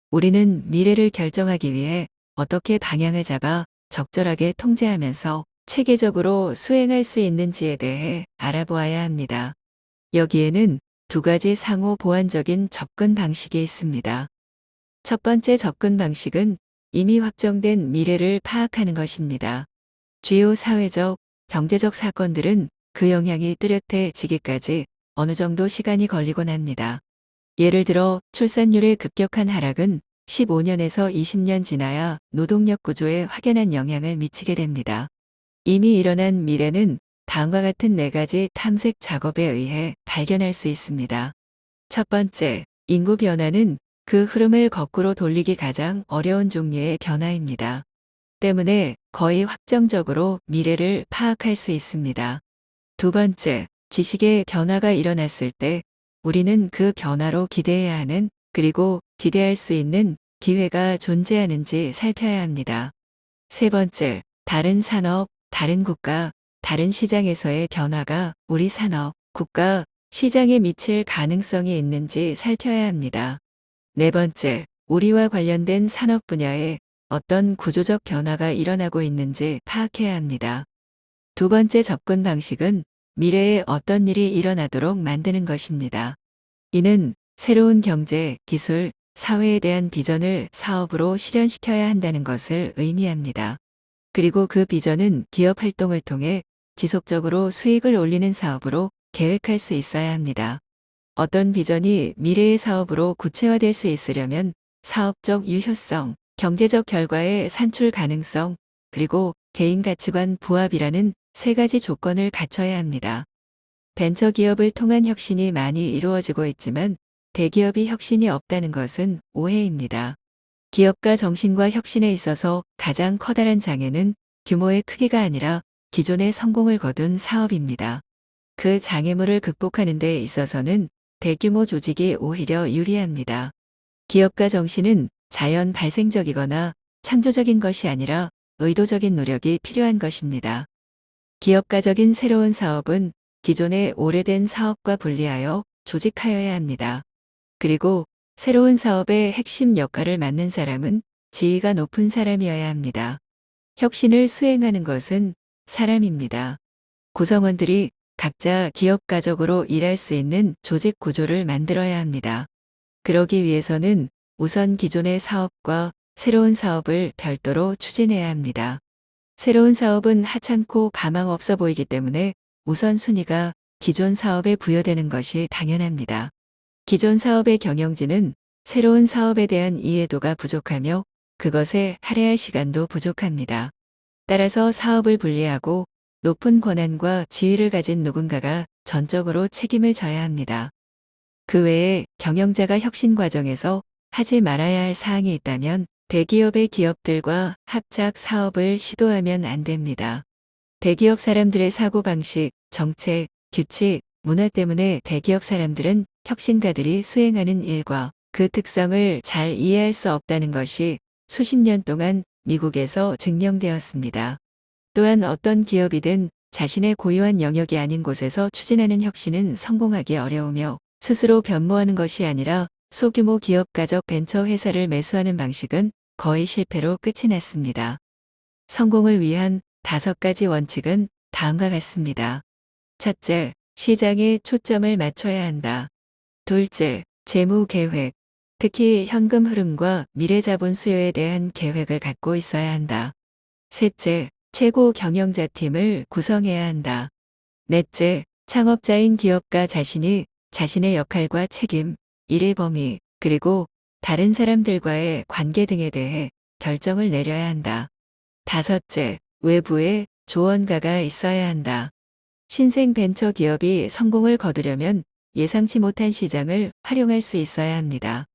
우리는 미래를 결정하기 위해 어떻게 방향을 잡아 적절하게 통제하면서 체계적으로 수행할 수 있는지에 대해 알아보아야 합니다. 여기에는 두 가지 상호 보완적인 접근 방식이 있습니다. 첫 번째 접근 방식은 이미 확정된 미래를 파악하는 것입니다. 주요 사회적, 경제적 사건들은 그 영향이 뚜렷해지기까지 어느 정도 시간이 걸리곤 합니다. 예를 들어 출산율의 급격한 하락은 15년에서 20년 지나야 노동력 구조에 확연한 영향을 미치게 됩니다. 이미 일어난 미래는 다음과 같은 네 가지 탐색 작업에 의해 발견할 수 있습니다. 첫 번째, 인구 변화는 그 흐름을 거꾸로 돌리기 가장 어려운 종류의 변화입니다. 때문에 거의 확정적으로 미래를 파악할 수 있습니다. 두 번째, 지식의 변화가 일어났을 때 우리는 그 변화로 기대해야 하는 그리고 기대할 수 있는 기회가 존재하는지 살펴야 합니다. 세 번째, 다른 산업, 다른 국가, 다른 시장에서의 변화가 우리 산업, 국가, 시장에 미칠 가능성이 있는지 살펴야 합니다. 네 번째, 우리와 관련된 산업 분야에 어떤 구조적 변화가 일어나고 있는지 파악해야 합니다. 두 번째 접근 방식은 미래에 어떤 일이 일어나도록 만드는 것입니다. 이는 새로운 경제, 기술, 사회에 대한 비전을 사업으로 실현시켜야 한다는 것을 의미합니다. 그리고 그 비전은 기업 활동을 통해 지속적으로 수익을 올리는 사업으로 계획할 수 있어야 합니다. 어떤 비전이 미래의 사업으로 구체화될 수 있으려면 사업적 유효성, 경제적 결과의 산출 가능성, 그리고 개인 가치관 부합이라는 세 가지 조건을 갖춰야 합니다. 벤처기업을 통한 혁신이 많이 이루어지고 있지만 대기업이 혁신이 없다는 것은 오해입니다. 기업가 정신과 혁신에 있어서 가장 커다란 장애는 규모의 크기가 아니라 기존의 성공을 거둔 사업입니다. 그 장애물을 극복하는 데 있어서는 대규모 조직이 오히려 유리합니다. 기업가 정신은 자연 발생적이거나 창조적인 것이 아니라 의도적인 노력이 필요한 것입니다. 기업가적인 새로운 사업은 기존의 오래된 사업과 분리하여 조직하여야 합니다. 그리고 새로운 사업의 핵심 역할을 맡는 사람은 지위가 높은 사람이어야 합니다. 혁신을 수행하는 것은 사람입니다. 구성원들이 각자 기업가적으로 일할 수 있는 조직 구조를 만들어야 합니다. 그러기 위해서는 우선 기존의 사업과 새로운 사업을 별도로 추진해야 합니다. 새로운 사업은 하찮고 가망 없어 보이기 때문에 우선순위가 기존 사업에 부여되는 것이 당연합니다. 기존 사업의 경영진은 새로운 사업에 대한 이해도가 부족하며 그것에 할애할 시간도 부족합니다. 따라서 사업을 분리하고 높은 권한과 지위를 가진 누군가가 전적으로 책임을 져야 합니다. 그 외에 경영자가 혁신 과정에서 하지 말아야 할 사항이 있다면 대기업의 기업들과 합작 사업을 시도하면 안 됩니다. 대기업 사람들의 사고방식, 정책, 규칙, 문화 때문에 대기업 사람들은 혁신가들이 수행하는 일과 그 특성을 잘 이해할 수 없다는 것이 수십 년 동안 미국에서 증명되었습니다. 또한 어떤 기업이든 자신의 고유한 영역이 아닌 곳에서 추진하는 혁신은 성공하기 어려우며 스스로 변모하는 것이 아니라 소규모 기업가적 벤처 회사를 매수하는 방식은 거의 실패로 끝이 났습니다. 성공을 위한 5가지 원칙은 다음과 같습니다. 첫째, 시장에 초점을 맞춰야 한다. 둘째, 재무 계획, 특히 현금 흐름과 미래 자본 수요에 대한 계획을 갖고 있어야 한다. 셋째, 최고 경영자 팀을 구성해야 한다. 넷째, 창업자인 기업가 자신이 자신의 역할과 책임, 일의 범위, 그리고 다른 사람들과의 관계 등에 대해 결정을 내려야 한다. 다섯째, 외부에 조언가가 있어야 한다. 신생 벤처 기업이 성공을 거두려면 예상치 못한 시장을 활용할 수 있어야 합니다.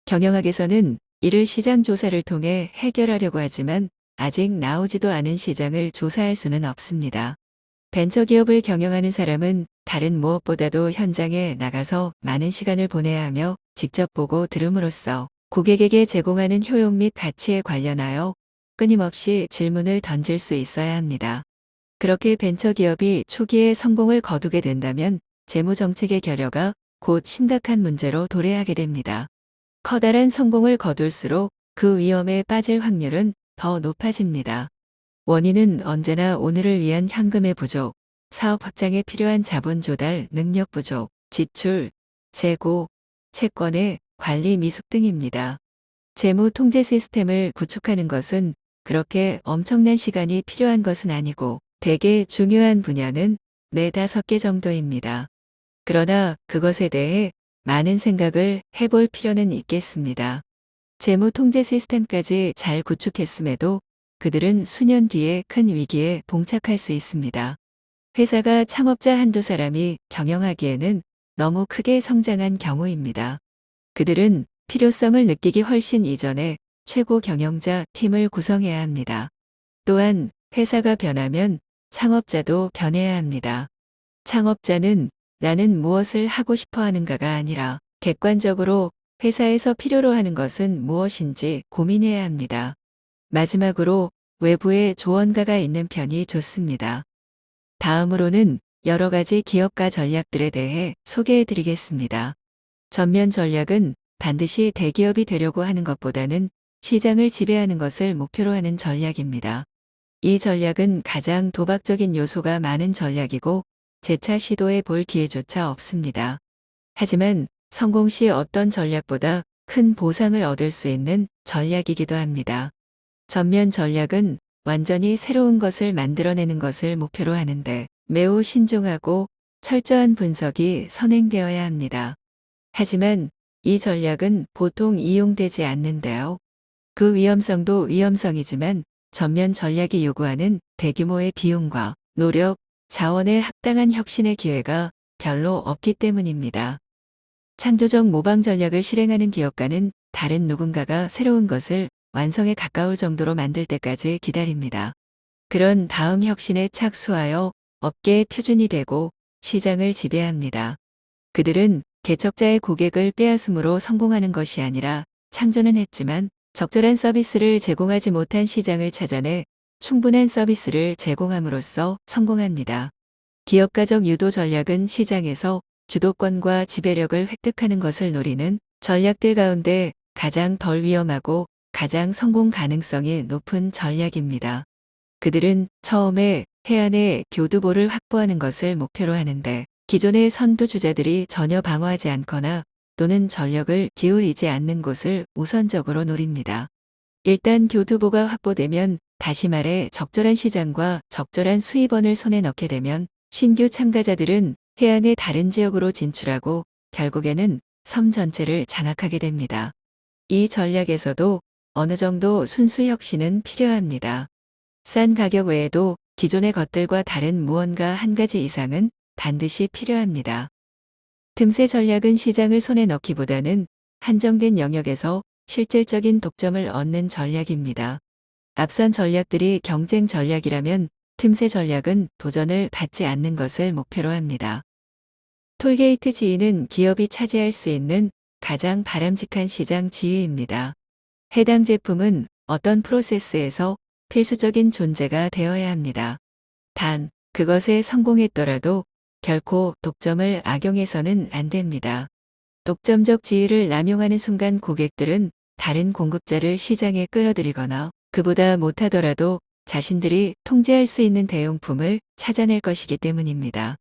경영학에서는 이를 시장 조사를 통해 해결하려고 하지만 아직 나오지도 않은 시장을 조사할 수는 없습니다. 벤처기업을 경영하는 사람은 다른 무엇보다도 현장에 나가서 많은 시간을 보내야 하며 직접 보고 들음으로써 고객에게 제공하는 효용 및 가치에 관련하여 끊임없이 질문을 던질 수 있어야 합니다. 그렇게 벤처기업이 초기에 성공을 거두게 된다면 재무정책의 결여가 곧 심각한 문제로 도래하게 됩니다. 커다란 성공을 거둘수록 그 위험에 빠질 확률은 더 높아집니다. 원인은 언제나 오늘을 위한 현금의 부족, 사업 확장에 필요한 자본 조달 능력 부족, 지출, 재고, 채권의 관리 미숙 등입니다. 재무 통제 시스템을 구축하는 것은 그렇게 엄청난 시간이 필요한 것은 아니고 대개 중요한 분야는 4~5개 정도입니다. 그러나 그것에 대해 많은 생각을 해볼 필요는 있겠습니다. 재무 통제 시스템까지 잘 구축했음에도 그들은 수년 뒤에 큰 위기에 봉착할 수 있습니다. 회사가 창업자 한두 사람이 경영하기에는 너무 크게 성장한 경우입니다. 그들은 필요성을 느끼기 훨씬 이전에 최고 경영자 팀을 구성해야 합니다. 또한 회사가 변하면 창업자도 변해야 합니다. 창업자는 나는 무엇을 하고 싶어 하는가가 아니라 객관적으로 회사에서 필요로 하는 것은 무엇인지 고민해야 합니다. 마지막으로 외부의 조언가가 있는 편이 좋습니다. 다음으로는 여러 가지 기업가 전략들에 대해 소개해 드리겠습니다. 전면 전략은 반드시 대기업이 되려고 하는 것보다는 시장을 지배하는 것을 목표로 하는 전략입니다. 이 전략은 가장 도박적인 요소가 많은 전략이고 재차 시도해 볼 기회조차 없습니다. 하지만 성공 시 어떤 전략보다 큰 보상을 얻을 수 있는 전략이기도 합니다. 전면 전략은 완전히 새로운 것을 만들어내는 것을 목표로 하는데 매우 신중하고 철저한 분석이 선행되어야 합니다. 하지만 이 전략은 보통 이용되지 않는데요. 그 위험성도 위험성이지만 전면 전략이 요구하는 대규모의 비용과 노력, 자원의 합당한 혁신의 기회가 별로 없기 때문입니다. 창조적 모방 전략을 실행하는 기업가는 다른 누군가가 새로운 것을 완성에 가까울 정도로 만들 때까지 기다립니다. 그런 다음 혁신에 착수하여 업계의 표준이 되고 시장을 지배합니다. 그들은 개척자의 고객을 빼앗음으로 성공하는 것이 아니라 창조는 했지만 적절한 서비스를 제공하지 못한 시장을 찾아내 충분한 서비스를 제공함으로써 성공합니다. 기업가적 유도 전략은 시장에서 주도권과 지배력을 획득하는 것을 노리는 전략들 가운데 가장 덜 위험하고 가장 성공 가능성이 높은 전략입니다. 그들은 처음에 해안의 교두보를 확보하는 것을 목표로 하는데 기존의 선두주자들이 전혀 방어하지 않거나 또는 전력을 기울이지 않는 곳을 우선적으로 노립니다. 일단 교두보가 확보되면 다시 말해 적절한 시장과 적절한 수입원을 손에 넣게 되면 신규 참가자들은 해안의 다른 지역으로 진출하고 결국에는 섬 전체를 장악하게 됩니다. 이 전략에서도 어느 정도 순수 혁신은 필요합니다. 싼 가격 외에도 기존의 것들과 다른 무언가 한 가지 이상은 반드시 필요합니다. 틈새 전략은 시장을 손에 넣기보다는 한정된 영역에서 실질적인 독점을 얻는 전략입니다. 앞선 전략들이 경쟁 전략이라면 틈새 전략은 도전을 받지 않는 것을 목표로 합니다. 톨게이트 지위는 기업이 차지할 수 있는 가장 바람직한 시장 지위입니다. 해당 제품은 어떤 프로세스에서 필수적인 존재가 되어야 합니다. 단, 그것에 성공했더라도 결코 독점을 악용해서는 안 됩니다. 독점적 지위를 남용하는 순간 고객들은 다른 공급자를 시장에 끌어들이거나 그보다 못하더라도 자신들이 통제할 수 있는 대용품을 찾아낼 것이기 때문입니다.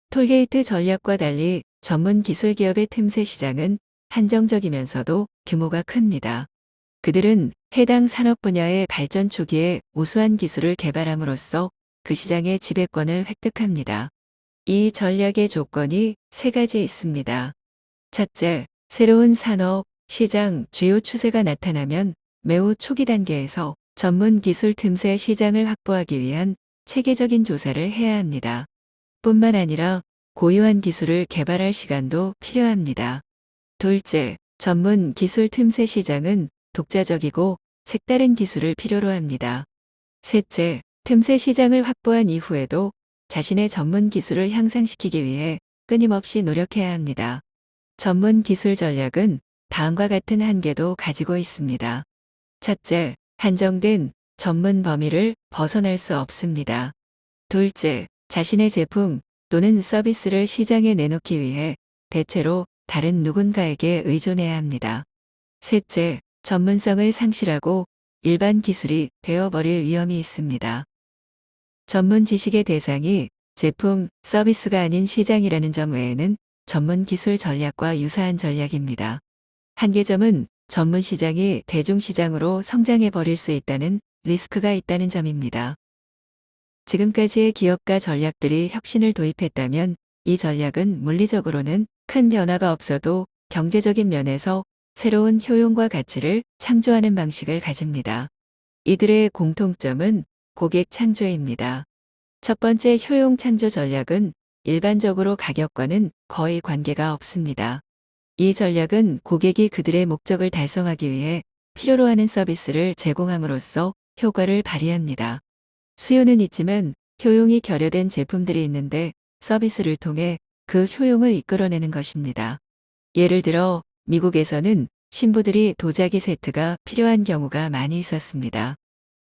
톨게이트 전략과 달리 전문 기술 기업의 틈새 시장은 한정적이면서도 규모가 큽니다. 그들은 해당 산업 분야의 발전 초기에 우수한 기술을 개발함으로써 그 시장의 지배권을 획득합니다. 이 전략의 조건이 3가지 있습니다. 첫째, 새로운 산업, 시장, 주요 추세가 나타나면 매우 초기 단계에서 전문 기술 틈새 시장을 확보하기 위한 체계적인 조사를 해야 합니다. 뿐만 아니라 고유한 기술을 개발할 시간도 필요합니다. 둘째, 전문 기술 틈새 시장은 독자적이고 색다른 기술을 필요로 합니다. 셋째, 틈새 시장을 확보한 이후에도 자신의 전문 기술을 향상시키기 위해 끊임없이 노력해야 합니다. 전문 기술 전략은 다음과 같은 한계도 가지고 있습니다. 첫째, 한정된 전문 범위를 벗어날 수 없습니다. 둘째, 자신의 제품 또는 서비스를 시장에 내놓기 위해 대체로 다른 누군가에게 의존해야 합니다. 셋째, 전문성을 상실하고 일반 기술이 되어버릴 위험이 있습니다. 전문 지식의 대상이 제품, 서비스가 아닌 시장이라는 점 외에는 전문 기술 전략과 유사한 전략입니다. 한계점은 전문 시장이 대중시장으로 성장해 버릴 수 있다는 리스크가 있다는 점입니다. 지금까지의 기업가 전략들이 혁신을 도입했다면 이 전략은 물리적으로는 큰 변화가 없어도 경제적인 면에서 새로운 효용과 가치를 창조하는 방식을 가집니다. 이들의 공통점은 고객 창조입니다. 첫 번째 효용 창조 전략은 일반적으로 가격과는 거의 관계가 없습니다. 이 전략은 고객이 그들의 목적을 달성하기 위해 필요로 하는 서비스를 제공함으로써 효과를 발휘합니다. 수요는 있지만 효용이 결여된 제품들이 있는데 서비스를 통해 그 효용을 이끌어내는 것입니다. 예를 들어 미국에서는 신부들이 도자기 세트가 필요한 경우가 많이 있었습니다.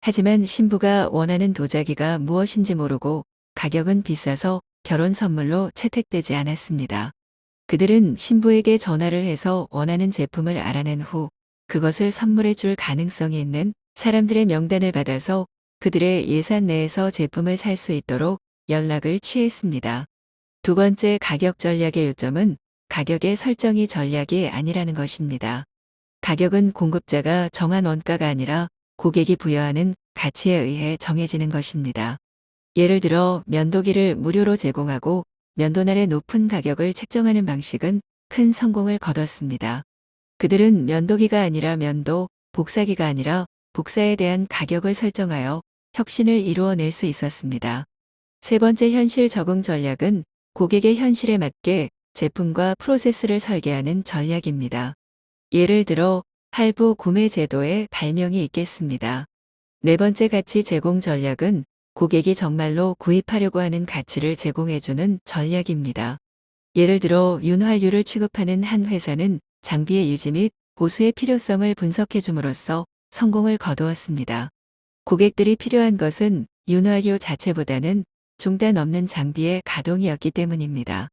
하지만 신부가 원하는 도자기가 무엇인지 모르고 가격은 비싸서 결혼 선물로 채택되지 않았습니다. 그들은 신부에게 전화를 해서 원하는 제품을 알아낸 후 그것을 선물해 줄 가능성이 있는 사람들의 명단을 받아서 그들의 예산 내에서 제품을 살 수 있도록 연락을 취했습니다. 두 번째 가격 전략의 요점은 가격의 설정이 전략이 아니라는 것입니다. 가격은 공급자가 정한 원가가 아니라 고객이 부여하는 가치에 의해 정해지는 것입니다. 예를 들어 면도기를 무료로 제공하고 면도날의 높은 가격을 책정하는 방식은 큰 성공을 거뒀습니다. 그들은 면도기가 아니라 면도, 복사기가 아니라 복사에 대한 가격을 설정하여 혁신을 이루어낼 수 있었습니다. 세 번째 현실 적응 전략은 고객의 현실에 맞게 제품과 프로세스를 설계하는 전략입니다. 예를 들어 할부 구매 제도의 발명이 있겠습니다. 네 번째 가치 제공 전략은 고객이 정말로 구입하려고 하는 가치를 제공해주는 전략입니다. 예를 들어 윤활유를 취급하는 한 회사는 장비의 유지 및 보수의 필요성을 분석해줌으로써 성공을 거두었습니다. 고객들이 필요한 것은 윤활유 자체보다는 중단 없는 장비의 가동이었기 때문입니다.